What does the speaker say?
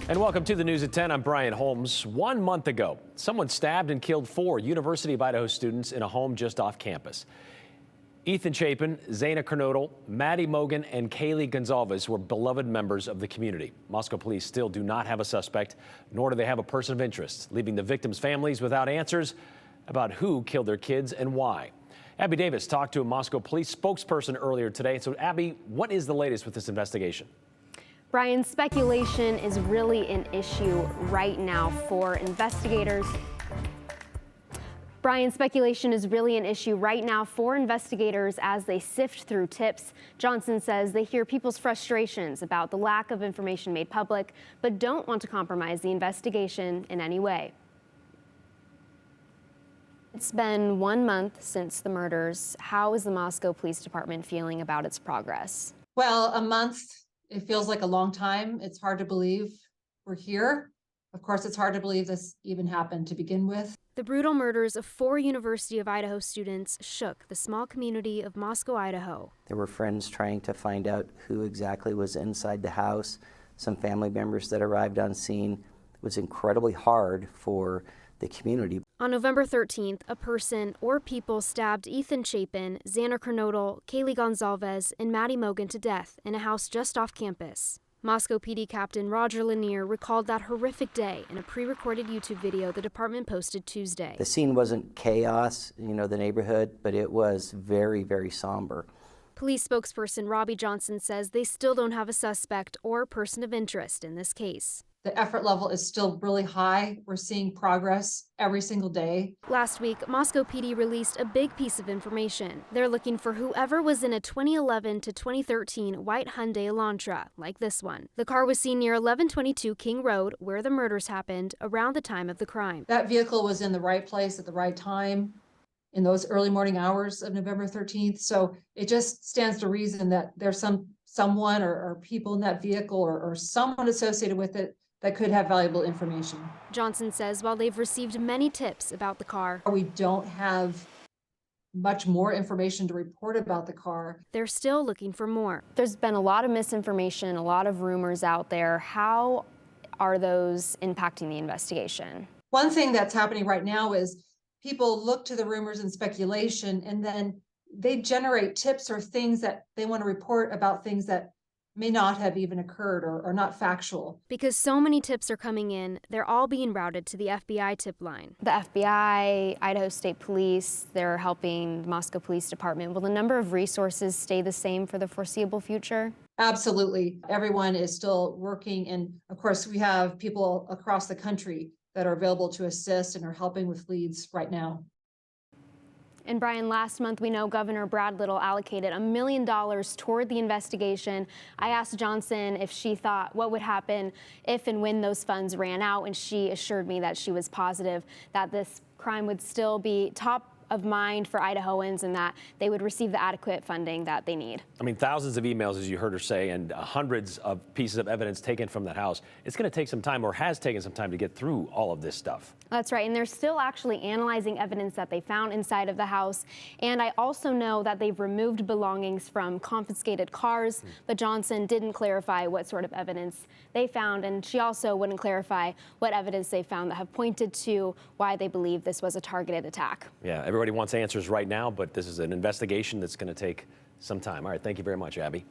And welcome to the News at 10. I'm Brian Holmes. 1 month ago, someone stabbed and killed 4 University of Idaho students in a home just off campus. Ethan Chapin, Zana Kernodle, Maddie Mogan, and Kaylee Gonzalez were beloved members of the community. Moscow police still do not have a suspect, nor do they have a person of interest, leaving the victims' families without answers about who killed their kids and why. Abby Davis talked to a Moscow police spokesperson earlier today. So, Abby, what is the latest with this investigation? Brian, speculation is really an issue right now for investigators. As they sift through tips. Johnson says they hear people's frustrations about the lack of information made public, but don't want to compromise the investigation in any way. It's been 1 month since the murders. How is the Moscow Police Department feeling about its progress? Well, a month, it feels like a long time. It's hard to believe we're here. Of course, it's hard to believe this even happened to begin with. The brutal murders of 4 University of Idaho students shook the small community of Moscow, Idaho. There were friends trying to find out who exactly was inside the house, some family members that arrived on scene. It was incredibly hard for the community. On November 13th, a person or people stabbed Ethan Chapin, Zana Kernodle, Kaylee Gonzalez, and Maddie Mogan to death in a house just off campus. Moscow PD Captain Roger Lanier recalled that horrific day in a pre-recorded YouTube video the department posted Tuesday. The scene wasn't chaos, the neighborhood, but it was very, very somber. Police spokesperson Robbie Johnson says they still don't have a suspect or person of interest in this case. The effort level is still really high. We're seeing progress every single day. Last week, Moscow PD released a big piece of information. They're looking for whoever was in a 2011 to 2013 white Hyundai Elantra, like this one. The car was seen near 1122 King Road, where the murders happened, around the time of the crime. That vehicle was in the right place at the right time in those early morning hours of November 13th. So it just stands to reason that there's someone or people in that vehicle or someone associated with it that could have valuable information. Johnson says while they've received many tips about the car, we don't have much more information to report about the car. They're still looking for more. There's been a lot of misinformation, a lot of rumors out there. How are those impacting the investigation? One thing that's happening right now is people look to the rumors and speculation, and then they generate tips or things that they want to report about things that may not have even occurred or not factual. Because so many tips are coming in, they're all being routed to the FBI tip line. The FBI, Idaho State Police, they're helping the Moscow Police Department. Will the number of resources stay the same for the foreseeable future? Absolutely. Everyone is still working. And of course, we have people across the country that are available to assist and are helping with leads right now. And Brian, last month we know Governor Brad Little allocated $1 million toward the investigation. I asked Johnson if she thought what would happen if and when those funds ran out, and she assured me that she was positive that this crime would still be top of mind for Idahoans and that they would receive the adequate funding that they need. I mean, thousands of emails, as you heard her say, and hundreds of pieces of evidence taken from that house. It's going to take some time, or has taken some time, to get through all of this stuff. That's right, and they're still actually analyzing evidence that they found inside of the house. And I also know that they've removed belongings from confiscated cars, but Johnson didn't clarify what sort of evidence they found, and she also wouldn't clarify what evidence they found that have pointed to why they believe this was a targeted attack. Yeah, everybody wants answers right now, but this is an investigation that's going to take some time. All right, thank you very much, Abby.